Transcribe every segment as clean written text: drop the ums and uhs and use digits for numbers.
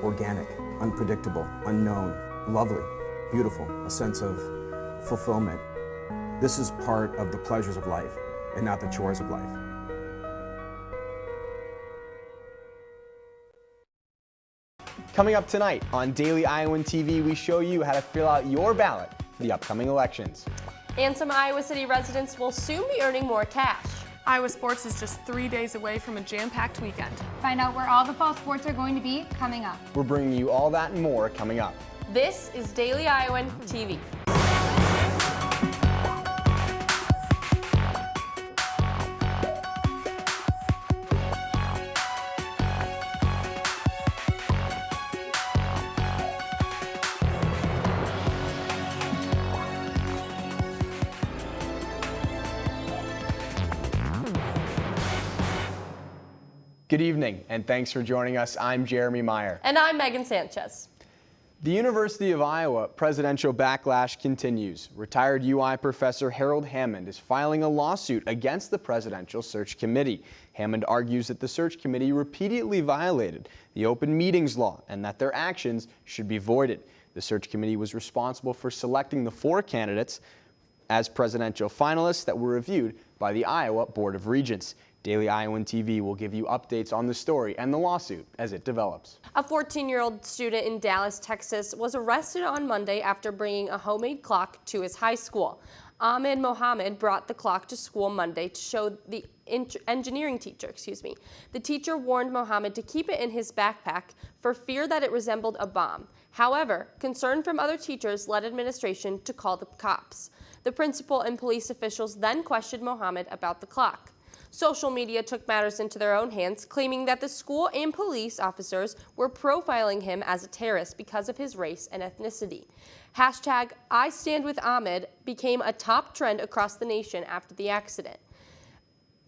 organic, unpredictable, unknown, lovely, beautiful, a sense of fulfillment. This is part of the pleasures of life and not the chores of life. Coming up tonight on Daily Iowan TV, we show you how to fill out your ballot for the upcoming elections. And some Iowa City residents will soon be earning more cash. Iowa sports is just 3 days away from a jam-packed weekend. Find out where all the fall sports are going to be coming up. We're bringing you all that and more coming up. This is Daily Iowan TV. Good evening, and thanks for joining us. I'm Jeremy Meyer. And I'm Megan Sanchez. The University of Iowa presidential backlash continues. Retired UI professor Harold Hammond is filing a lawsuit against the Presidential Search Committee. Hammond argues that the search committee repeatedly violated the open meetings law and that their actions should be voided. The search committee was responsible for selecting the 4 candidates as presidential finalists that were reviewed by the Iowa Board of Regents. Daily Iowan TV will give you updates on the story and the lawsuit as it develops. A 14-year-old student in Dallas, Texas was arrested on Monday after bringing a homemade clock to his high school. Ahmed Mohammed brought the clock to school Monday to show the engineering teacher. The teacher warned Mohammed to keep it in his backpack for fear that it resembled a bomb. However, concern from other teachers led administration to call the cops. The principal and police officials then questioned Mohammed about the clock. Social media took matters into their own hands, claiming that the school and police officers were profiling him as a terrorist because of his race and ethnicity. Hashtag I Stand With Ahmed became a top trend across the nation after the accident.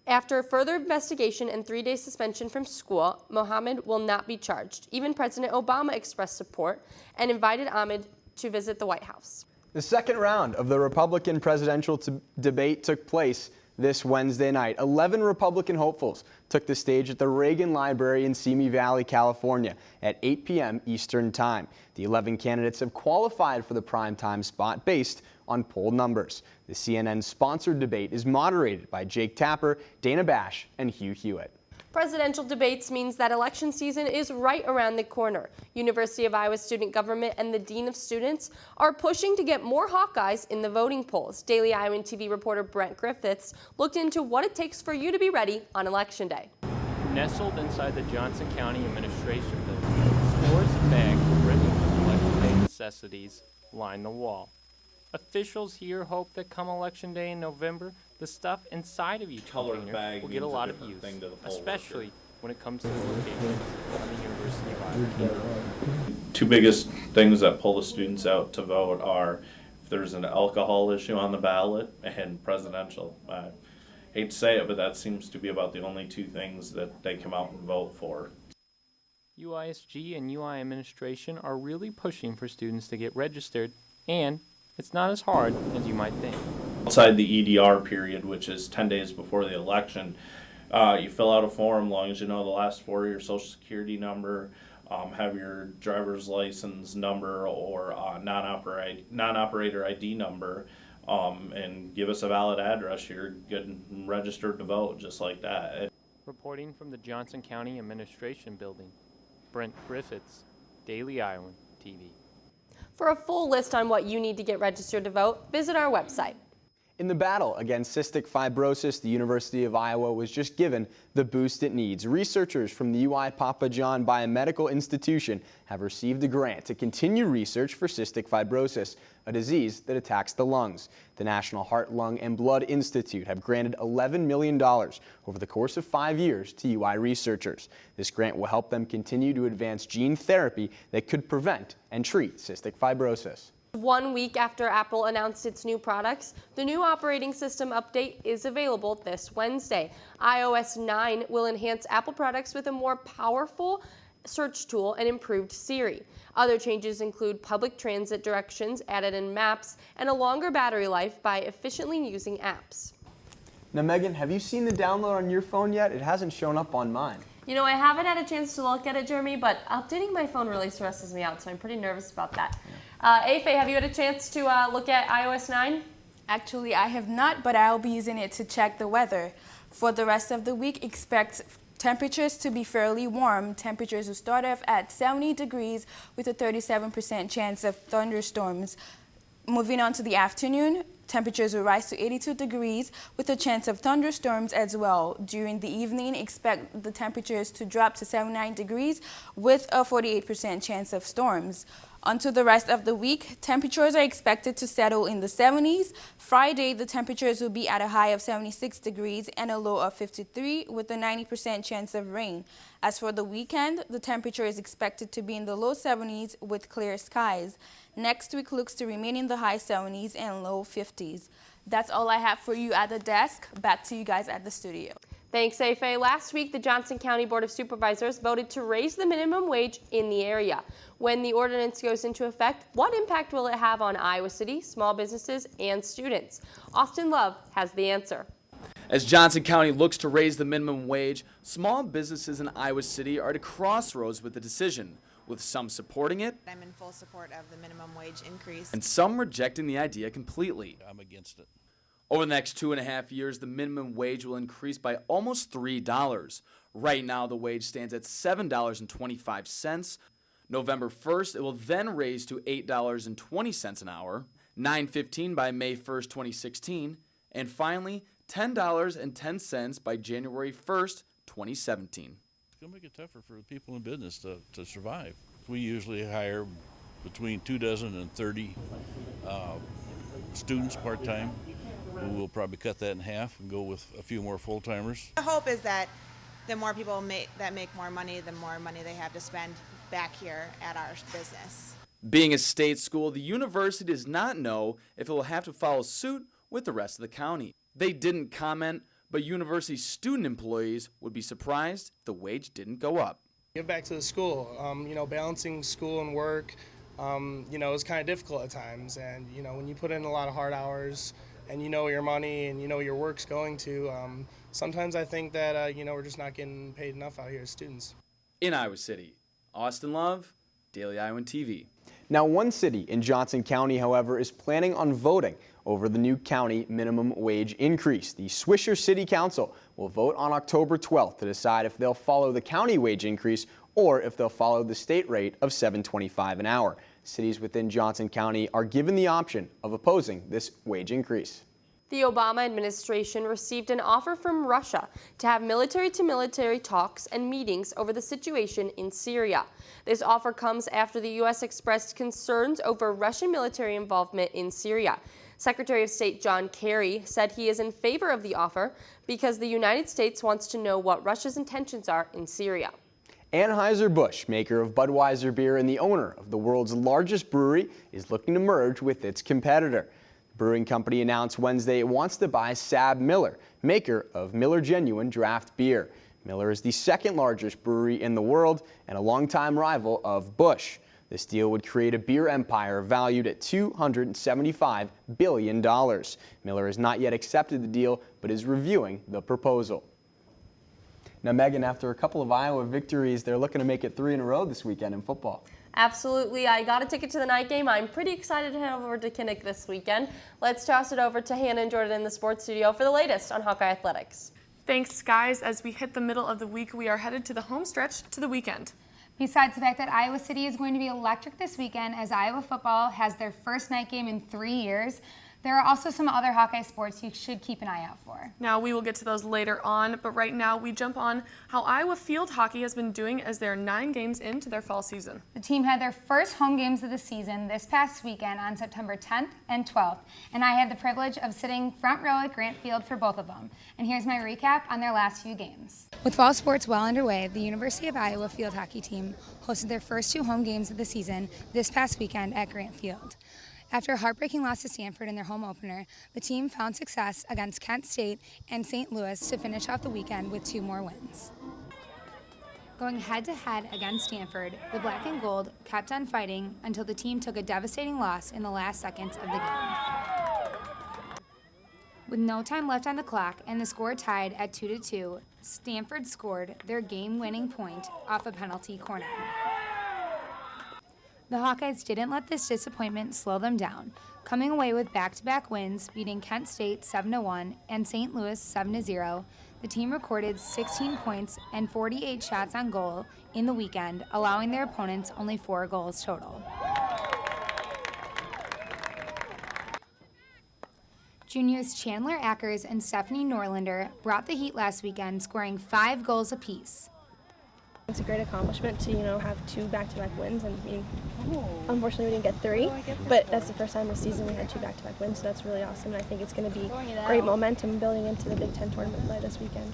After further investigation and 3-day suspension from school, Mohammed will not be charged. Even President Obama expressed support and invited Ahmed to visit the White House. The second round of the Republican presidential debate took place this Wednesday night. 11 Republican hopefuls took the stage at the Reagan Library in Simi Valley, California at 8 p.m. Eastern Time. The 11 candidates have qualified for the primetime spot based on poll numbers. The CNN-sponsored debate is moderated by Jake Tapper, Dana Bash, and Hugh Hewitt. Presidential debates means that election season is right around the corner. University of Iowa student government and the Dean of Students are pushing to get more Hawkeyes in the voting polls. Daily Iowan TV reporter Brent Griffiths looked into what it takes for you to be ready on Election Day. Nestled inside the Johnson County Administration Building, scores of bags brimming with Election Day necessities line the wall. Officials here hope that come Election Day in November, the stuff inside of each container will get a lot of use, especially when it comes to the locations on the University of Iowa campus. Two biggest things that pull the students out to vote are if there's an alcohol issue on the ballot and presidential. I hate to say it, but that seems to be about the only 2 things that they come out and vote for. UISG and UI administration are really pushing for students to get registered, and it's not as hard as you might think. Outside the EDR period, which is 10 days before the election, you fill out a form, as long as you know the last 4 of your social security number, have your driver's license number or non-operator ID number, and give us a valid address. You're good and registered to vote, just like that. Reporting from the Johnson County Administration Building, Brent Griffiths, Daily Iowan TV. For a full list on what you need to get registered to vote, visit our website. In the battle against cystic fibrosis, the University of Iowa was just given the boost it needs. Researchers from the UI Papa John Biomedical Institution have received a grant to continue research for cystic fibrosis, a disease that attacks the lungs. The National Heart, Lung, and Blood Institute have granted $11 million over the course of 5 years to UI researchers. This grant will help them continue to advance gene therapy that could prevent and treat cystic fibrosis. 1 week after Apple announced its new products, the new operating system update is available this Wednesday. iOS 9 will enhance Apple products with a more powerful search tool and improved Siri. Other changes include public transit directions added in Maps and a longer battery life by efficiently using apps. Now, Megan, have you seen the download on your phone yet? It hasn't shown up on mine. You know, I haven't had a chance to look at it, Jeremy, but updating my phone really stresses me out, so I'm pretty nervous about that. Afe, have you had a chance to look at iOS 9? Actually, I have not, but I'll be using it to check the weather. For the rest of the week, expect temperatures to be fairly warm. Temperatures will start off at 70 degrees with a 37% chance of thunderstorms. Moving on to the afternoon, temperatures will rise to 82 degrees with a chance of thunderstorms as well. During the evening, expect the temperatures to drop to 79 degrees with a 48% chance of storms. Onto the rest of the week, temperatures are expected to settle in the 70s. Friday, the temperatures will be at a high of 76 degrees and a low of 53 with a 90% chance of rain. As for the weekend, the temperature is expected to be in the low 70s with clear skies. Next week looks to remain in the high 70s and low 50s. That's all I have for you at the desk. Back to you guys at the studio. Thanks, Afe. Last week, the Johnson County Board of Supervisors voted to raise the minimum wage in the area. When the ordinance goes into effect, what impact will it have on Iowa City, small businesses, and students? Austin Love has the answer. As Johnson County looks to raise the minimum wage, small businesses in Iowa City are at a crossroads with the decision, with some supporting it. I'm in full support of the minimum wage increase. And some rejecting the idea completely. I'm against it. Over the next 2.5 years, the minimum wage will increase by almost $3. Right now, the wage stands at $7.25. November 1st, it will then raise to $8.20 an hour, $9.15 by May 1st, 2016, and finally, $10.10 by January 1st, 2017. It's going to make it tougher for people in business to survive. We usually hire between 24 and 30 students part-time. We'll probably cut that in half and go with a few more full-timers. The hope is that the more people that make more money, the more money they have to spend back here at our business. Being a state school, the university does not know if it will have to follow suit with the rest of the county. They didn't comment, but university student employees would be surprised if the wage didn't go up. Give back to the school. Balancing school and work, is kind of difficult at times. And, when you put in a lot of hard hours and you know your money and you know your work's going to, sometimes I think that, we're just not getting paid enough out here as students. In Iowa City, Austin Love, Daily Iowan TV. Now, one city in Johnson County, however, is planning on voting over the new county minimum wage increase. The Swisher City Council will vote on October 12th to decide if they'll follow the county wage increase or if they'll follow the state rate of $7.25 an hour. Cities within Johnson County are given the option of opposing this wage increase. The Obama administration received an offer from Russia to have military-to-military talks and meetings over the situation in Syria. This offer comes after the U.S. expressed concerns over Russian military involvement in Syria. Secretary of State John Kerry said he is in favor of the offer because the United States wants to know what Russia's intentions are in Syria. Anheuser-Busch, maker of Budweiser beer and the owner of the world's largest brewery, is looking to merge with its competitor. The brewing company announced Wednesday it wants to buy SABMiller, maker of Miller Genuine draft beer. Miller is the second largest brewery in the world and a longtime rival of Busch. This deal would create a beer empire valued at $275 billion. Miller has not yet accepted the deal, but is reviewing the proposal. Now, Megan, after a couple of Iowa victories, they're looking to make it 3 in a row this weekend in football. Absolutely. I got a ticket to the night game. I'm pretty excited to head over to Kinnick this weekend. Let's toss it over to Hannah and Jordan in the sports studio for the latest on Hawkeye Athletics. Thanks, guys. As we hit the middle of the week, we are headed to the home stretch to the weekend. Besides the fact that Iowa City is going to be electric this weekend as Iowa football has their first night game in 3 years, there are also some other Hawkeye sports you should keep an eye out for. Now, we will get to those later on, but right now we jump on how Iowa field hockey has been doing as they're 9 games into their fall season. The team had their first home games of the season this past weekend on September 10th and 12th, and I had the privilege of sitting front row at Grant Field for both of them. And here's my recap on their last few games. With fall sports well underway, the University of Iowa field hockey team hosted their first 2 home games of the season this past weekend at Grant Field. After a heartbreaking loss to Stanford in their home opener, the team found success against Kent State and St. Louis to finish off the weekend with 2 more wins. Going head-to-head against Stanford, the Black and Gold kept on fighting until the team took a devastating loss in the last seconds of the game. With no time left on the clock and the score tied at 2-2, Stanford scored their game-winning point off a penalty corner. The Hawkeyes didn't let this disappointment slow them down, coming away with back-to-back wins, beating Kent State 7-1 and St. Louis 7-0. The team recorded 16 points and 48 shots on goal in the weekend, allowing their opponents only 4 goals total. Juniors Chandler Ackers and Stephanie Norlander brought the heat last weekend, scoring 5 goals apiece. It's a great accomplishment to, have 2 back-to-back wins. And unfortunately we didn't get 3, but that's the first time this season we had 2 back-to-back wins, so that's really awesome. And I think it's going to be great momentum building into the Big Ten tournament play this weekend.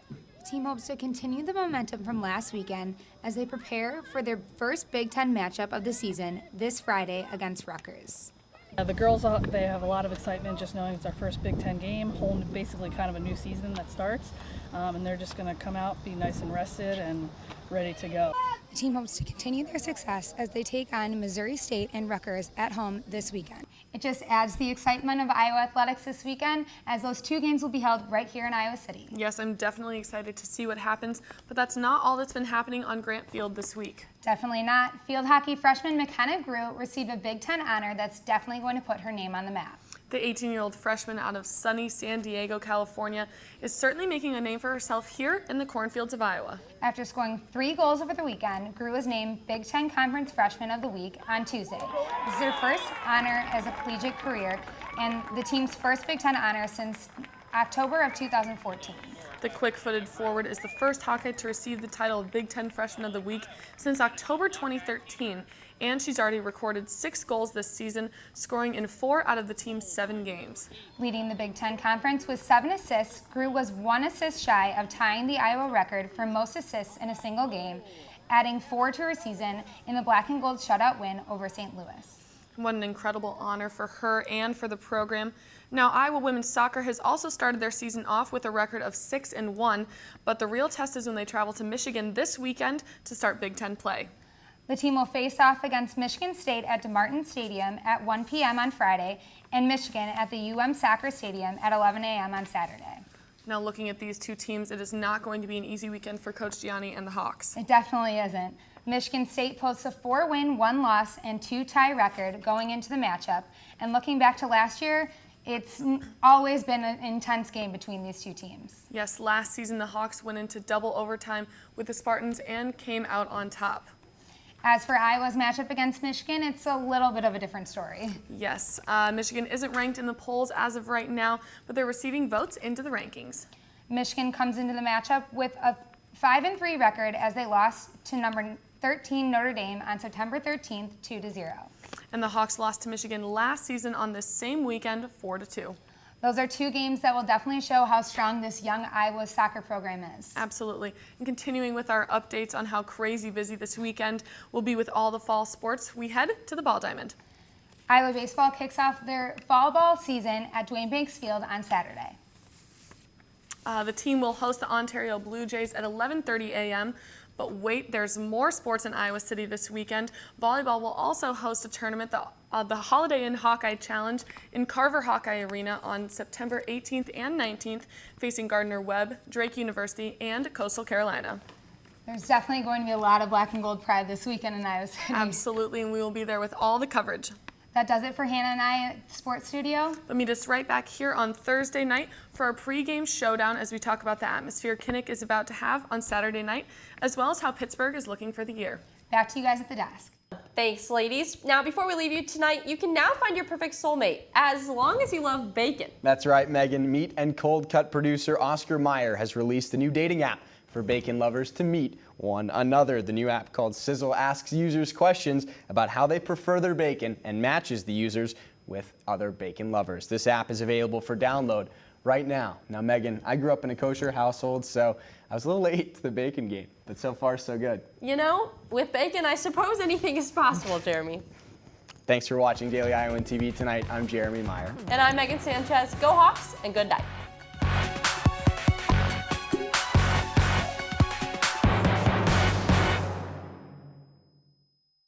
The team hopes to continue the momentum from last weekend as they prepare for their first Big Ten matchup of the season this Friday against Rutgers. The girls, they have a lot of excitement just knowing it's our first Big Ten game, basically kind of a new season that starts, and they're just going to come out, be nice and rested and ready to go. The team hopes to continue their success as they take on Missouri State and Rutgers at home this weekend. It just adds the excitement of Iowa athletics this weekend, as those 2 games will be held right here in Iowa City. Yes, I'm definitely excited to see what happens, but that's not all that's been happening on Grant Field this week. Definitely not. Field hockey freshman McKenna Grew received a Big Ten honor that's definitely going to put her name on the map. The 18-year-old freshman out of sunny San Diego, California, is certainly making a name for herself here in the cornfields of Iowa. After scoring 3 goals over the weekend, Grew was named Big Ten Conference Freshman of the Week on Tuesday. This is her first honor as a collegiate career and the team's first Big Ten honor since October of 2014. The quick-footed forward is the first Hawkeye to receive the title of Big Ten Freshman of the Week since October 2013, and she's already recorded 6 goals this season, scoring in 4 out of the team's 7 games. Leading the Big Ten Conference with 7 assists, Grew was 1 assist shy of tying the Iowa record for most assists in a single game, adding 4 to her season in the Black and Gold shutout win over St. Louis. What an incredible honor for her and for the program. Now, Iowa women's soccer has also started their season off with a record of 6-1, but the real test is when they travel to Michigan this weekend to start Big Ten play. The team will face off against Michigan State at DeMartin Stadium at 1 p.m. on Friday and Michigan at the Soccer Stadium at 11 a.m. on Saturday. Now, looking at these 2 teams, it is not going to be an easy weekend for Coach Gianni and the Hawks. It definitely isn't. Michigan State posts a 4-win, 1-loss, and 2-tie record going into the matchup. And looking back to last year, it's always been an intense game between these 2 teams. Yes, last season the Hawks went into double overtime with the Spartans and came out on top. As for Iowa's matchup against Michigan, it's a little bit of a different story. Yes, Michigan isn't ranked in the polls as of right now, but they're receiving votes into the rankings. Michigan comes into the matchup with a 5-3 record as they lost to number 13 Notre Dame on September 13th, 2-0. And the Hawks lost to Michigan last season on this same weekend, 4-2. Those are 2 games that will definitely show how strong this young Iowa soccer program is. Absolutely. And continuing with our updates on how crazy busy this weekend will be with all the fall sports, we head to the Ball Diamond. Iowa baseball kicks off their fall ball season at Dwayne Banks Field on Saturday. The team will host the Ontario Blue Jays at 11:30 a.m. But wait, there's more sports in Iowa City this weekend. Volleyball will also host a tournament, the Holiday Inn Hawkeye Challenge in Carver Hawkeye Arena on September 18th and 19th, facing Gardner-Webb, Drake University, and Coastal Carolina. There's definitely going to be a lot of black and gold pride this weekend in Iowa City. Absolutely, and we will be there with all the coverage. That does it for Hannah and I at the Sports Studio. But meet us right back here on Thursday night for our pregame showdown as we talk about the atmosphere Kinnick is about to have on Saturday night, as well as how Pittsburgh is looking for the year. Back to you guys at the desk. Thanks, ladies. Now, before we leave you tonight, you can now find your perfect soulmate, as long as you love bacon. That's right, Megan. Meat and cold cut producer Oscar Meyer has released a new dating app for bacon lovers to meet one another. The new app called Sizzle asks users questions about how they prefer their bacon and matches the users with other bacon lovers. This app is available for download right now. Now, Megan, I grew up in a kosher household, so I was a little late to the bacon game, but so far so good. You know, with bacon, I suppose anything is possible, Jeremy. Thanks for watching Daily Iowan TV tonight. I'm Jeremy Meyer. And I'm Megan Sanchez. Go Hawks, and good night.